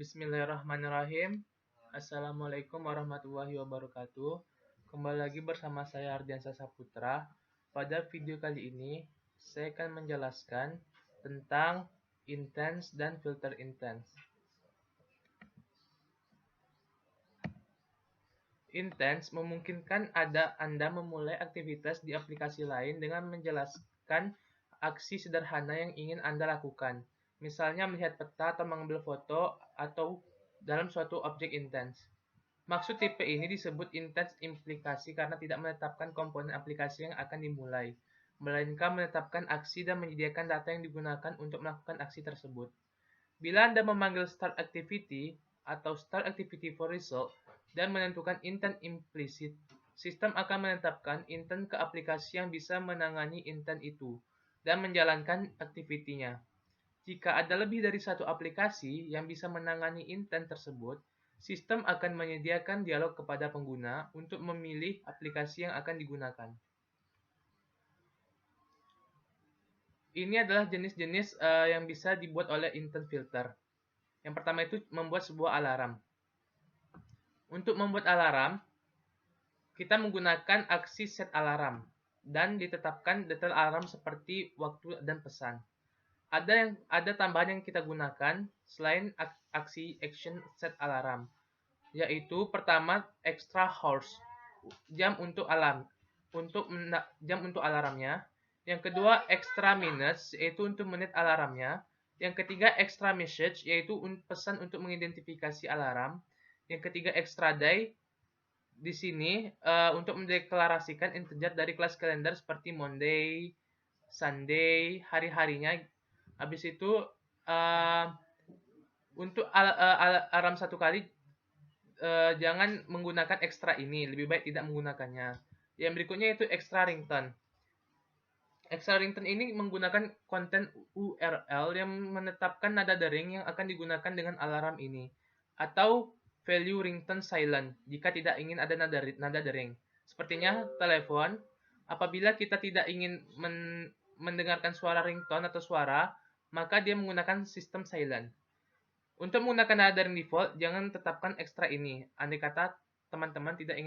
Bismillahirrahmanirrahim. Assalamualaikum warahmatullahi wabarakatuh. Kembali lagi bersama saya Ardiansa Saputra. Pada video kali ini, saya akan menjelaskan tentang intense dan filter intense. Intense memungkinkan Anda memulai aktivitas di aplikasi lain dengan menjelaskan aksi sederhana yang ingin Anda lakukan. Misalnya melihat peta atau mengambil foto atau dalam suatu objek intens. Maksud tipe ini disebut intense implikasi karena tidak menetapkan komponen aplikasi yang akan dimulai, melainkan menetapkan aksi dan menyediakan data yang digunakan untuk melakukan aksi tersebut. Bila Anda memanggil start activity atau start activity for result dan menentukan intent implisit, sistem akan menetapkan intent ke aplikasi yang bisa menangani intent itu dan menjalankan aktivitinya. Jika ada lebih dari satu aplikasi yang bisa menangani intent tersebut, sistem akan menyediakan dialog kepada pengguna untuk memilih aplikasi yang akan digunakan. Ini adalah jenis-jenis yang bisa dibuat oleh intent filter. Yang pertama itu membuat sebuah alarm. Untuk membuat alarm, kita menggunakan aksi set alarm dan ditetapkan detail alarm seperti waktu dan pesan. Ada tambahan yang kita gunakan selain aksi action set alarm, yaitu pertama extra hours, jam untuk alarmnya. Yang kedua extra minutes, yaitu untuk menit alarmnya. Yang ketiga extra message, yaitu pesan untuk mengidentifikasi alarm. Yang ketiga extra day, di sini untuk mendeklarasikan integer dari kelas kalender seperti Monday, Sunday, hari-harinya. Habis itu untuk alarm satu kali jangan menggunakan ekstra ini, lebih baik tidak menggunakannya. Yang berikutnya itu extra ringtone. Extra ringtone ini menggunakan konten URL yang menetapkan nada dering yang akan digunakan dengan alarm ini, atau value ringtone silent jika tidak ingin ada nada dering. Sepertinya telepon, apabila kita tidak ingin mendengarkan suara ringtone atau suara, maka dia menggunakan sistem silent. Untuk menggunakan nada dering default, jangan tetapkan ekstra ini, andai kata teman-teman tidak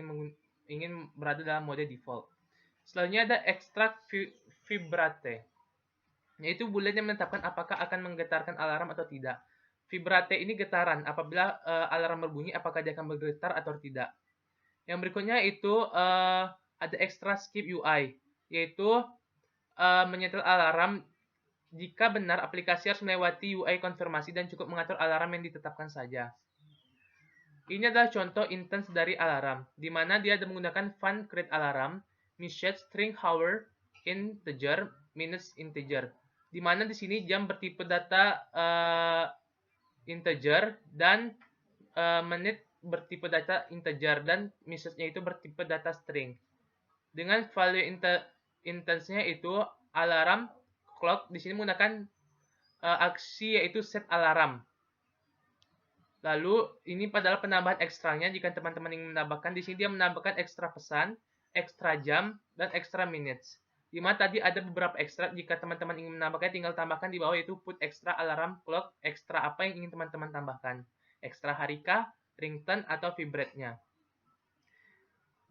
ingin berada dalam mode default. Selanjutnya ada extract vibrate, yaitu boolean yang menetapkan apakah akan menggetarkan alarm atau tidak. Vibrate ini getaran, apabila alarm berbunyi apakah dia akan bergetar atau tidak. Yang berikutnya itu ada extra skip UI, yaitu menyetel alarm jika benar aplikasi harus melewati UI konfirmasi dan cukup mengatur alarm yang ditetapkan saja. Ini adalah contoh instance dari alarm, di mana dia menggunakan fun create alarm, message string hour integer minutes integer, di mana di sini jam bertipe data integer dan menit bertipe data integer dan message-nya itu bertipe data string. Dengan value instance-nya itu alarm clock di sini menggunakan aksi yaitu set alarm. Lalu ini adalah penambahan ekstranya jika teman-teman ingin menambahkan. Di sini dia menambahkan ekstra pesan, ekstra jam, dan ekstra minutes. Di mana tadi ada beberapa ekstra, jika teman-teman ingin menambahkan tinggal tambahkan di bawah, yaitu put ekstra alarm clock, ekstra apa yang ingin teman-teman tambahkan. Ekstra harika, ringtone, atau vibrate-nya.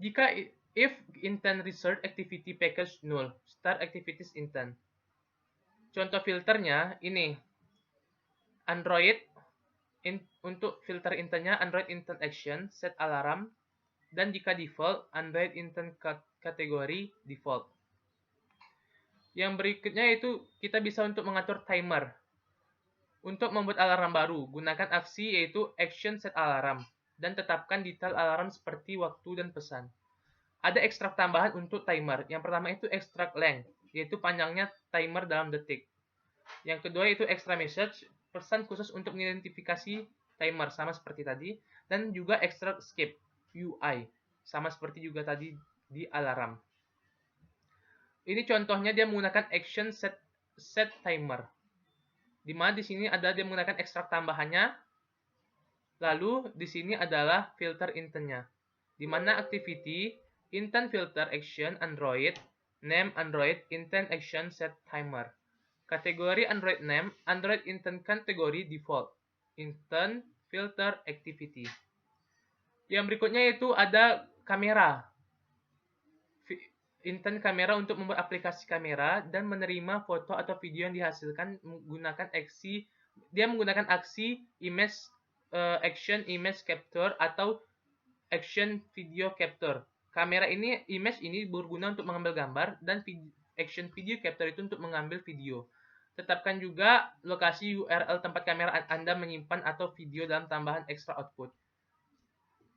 Jika if intent research activity package null, start activities intent. Contoh filternya ini, Android, untuk filter intentnya Android intent action, set alarm, dan jika default, Android intent kategori default. Yang berikutnya itu kita bisa untuk mengatur timer. Untuk membuat alarm baru, gunakan aksi yaitu action set alarm, dan tetapkan detail alarm seperti waktu dan pesan. Ada ekstrak tambahan untuk timer. Yang pertama itu ekstrak length, yaitu panjangnya timer dalam detik. Yang kedua itu extra message, pesan khusus untuk mengidentifikasi timer, sama seperti tadi. Dan juga extra skip, UI, sama seperti juga tadi di alarm. Ini contohnya dia menggunakan action set timer. Di mana di sini ada dia menggunakan ekstrak tambahannya. Lalu di sini adalah filter intentnya. Di mana activity intent filter action Android, name Android intent action set timer. Kategori Android name, Android intent kategori default. Intent filter activity. Yang berikutnya itu ada kamera. Intent kamera untuk membuat aplikasi kamera dan menerima foto atau video yang dihasilkan menggunakan aksi action image capture atau action video capture. Kamera ini image ini berguna untuk mengambil gambar dan action video capture itu untuk mengambil video. Tetapkan juga lokasi URL tempat kamera Anda menyimpan atau video dalam tambahan extra output.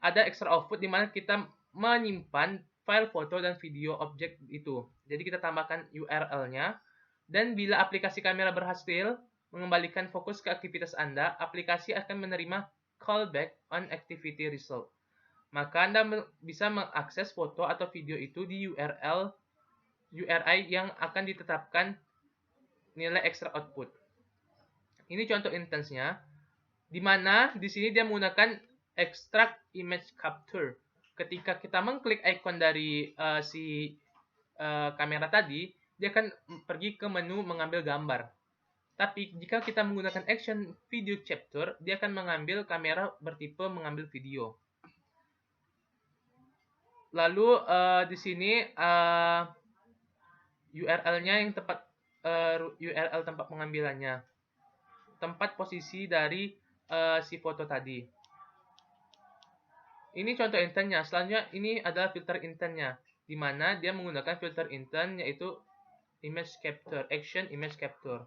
Ada extra output di mana kita menyimpan file foto dan video objek itu. Jadi kita tambahkan URL-nya. Dan bila aplikasi kamera berhasil mengembalikan fokus ke aktivitas Anda, aplikasi akan menerima callback on activity result. Maka Anda bisa mengakses foto atau video itu di URI yang akan ditetapkan nilai extra output. Ini contoh instance-nya, di mana di sini dia menggunakan extract image capture. Ketika kita mengklik icon dari kamera tadi, dia akan pergi ke menu mengambil gambar. Tapi jika kita menggunakan action video capture, dia akan mengambil kamera bertipe mengambil video. Lalu di sini URL-nya yang URL tempat pengambilannya, tempat posisi dari si foto tadi. Ini contoh intentnya. Selanjutnya ini adalah filter intentnya, di mana dia menggunakan filter intent yaitu image capture, action image capture.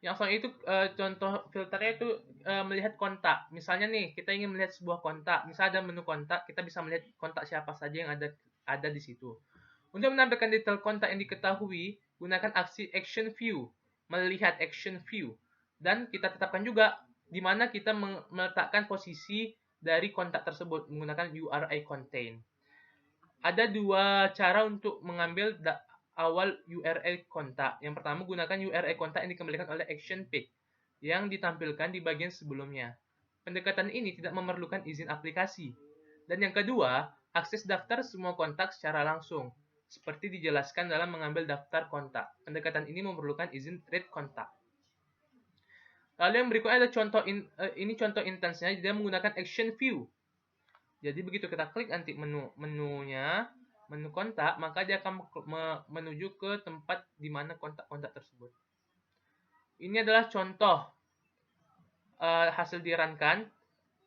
Yang selanjutnya itu contoh filternya itu melihat kontak. Misalnya nih kita ingin melihat sebuah kontak, misalnya ada menu kontak, kita bisa melihat kontak siapa saja yang ada di situ. Untuk menampilkan detail kontak yang diketahui, gunakan aksi action view, melihat action view, dan kita tetapkan juga di mana kita meletakkan posisi dari kontak tersebut menggunakan URI contain. Ada dua cara untuk mengambil awal URI kontak. Yang pertama, gunakan URI kontak yang dikembalikan oleh action page yang ditampilkan di bagian sebelumnya. Pendekatan ini tidak memerlukan izin aplikasi. Dan yang kedua, akses daftar semua kontak secara langsung, seperti dijelaskan dalam mengambil daftar kontak. Pendekatan ini memerlukan izin read kontak. Lalu yang berikutnya ada ini contoh instance-nya, dia menggunakan action view. Jadi begitu kita klik nanti menu kontak, maka dia akan menuju ke tempat di mana kontak-kontak tersebut. Ini adalah contoh hasil di-run-kan.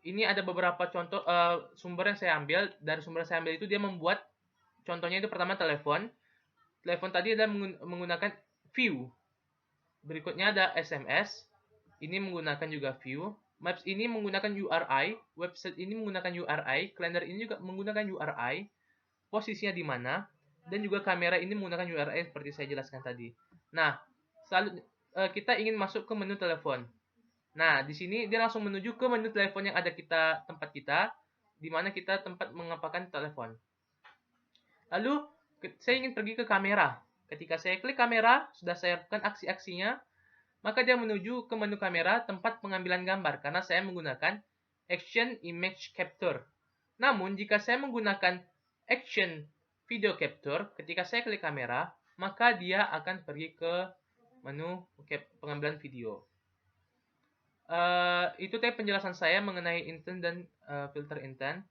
Ini ada beberapa contoh sumber yang saya ambil. Dari sumber yang saya ambil itu dia membuat contohnya itu pertama telepon. Telepon tadi adalah menggunakan view. Berikutnya ada SMS. Ini menggunakan juga view. Maps ini menggunakan URI. Website ini menggunakan URI. Kalender ini juga menggunakan URI. Posisinya di mana. Dan juga kamera ini menggunakan URI seperti saya jelaskan tadi. Nah, kita ingin masuk ke menu telepon. Nah, di sini dia langsung menuju ke menu telepon yang ada tempat kita. Di mana kita tempat mengapakan telepon. Lalu, saya ingin pergi ke kamera. Ketika saya klik kamera, sudah saya lakukan aksi-aksinya. Maka dia menuju ke menu kamera tempat pengambilan gambar karena saya menggunakan action image capture. Namun jika saya menggunakan action video capture, ketika saya klik kamera, maka dia akan pergi ke menu pengambilan video. Itu tadi penjelasan saya mengenai intent dan filter intent.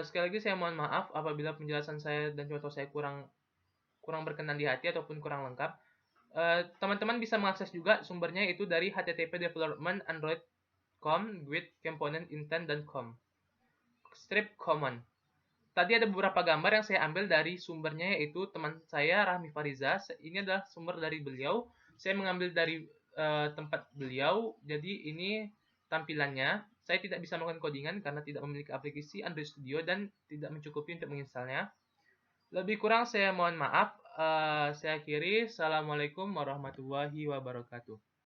Sekali lagi saya mohon maaf apabila penjelasan saya dan contoh saya kurang berkenan di hati ataupun kurang lengkap. Teman-teman bisa mengakses juga sumbernya itu dari http://development_android.com with component intent dan com strip common. Tadi ada beberapa gambar yang saya ambil dari sumbernya yaitu teman saya Rahmi Fariza. Ini adalah sumber dari beliau. Saya mengambil dari tempat beliau. Jadi ini tampilannya. Saya tidak bisa melakukan codingan karena tidak memiliki aplikasi Android Studio dan tidak mencukupi untuk menginstalnya. Lebih kurang saya mohon maaf. Saya akhiri. Assalamualaikum warahmatullahi wabarakatuh.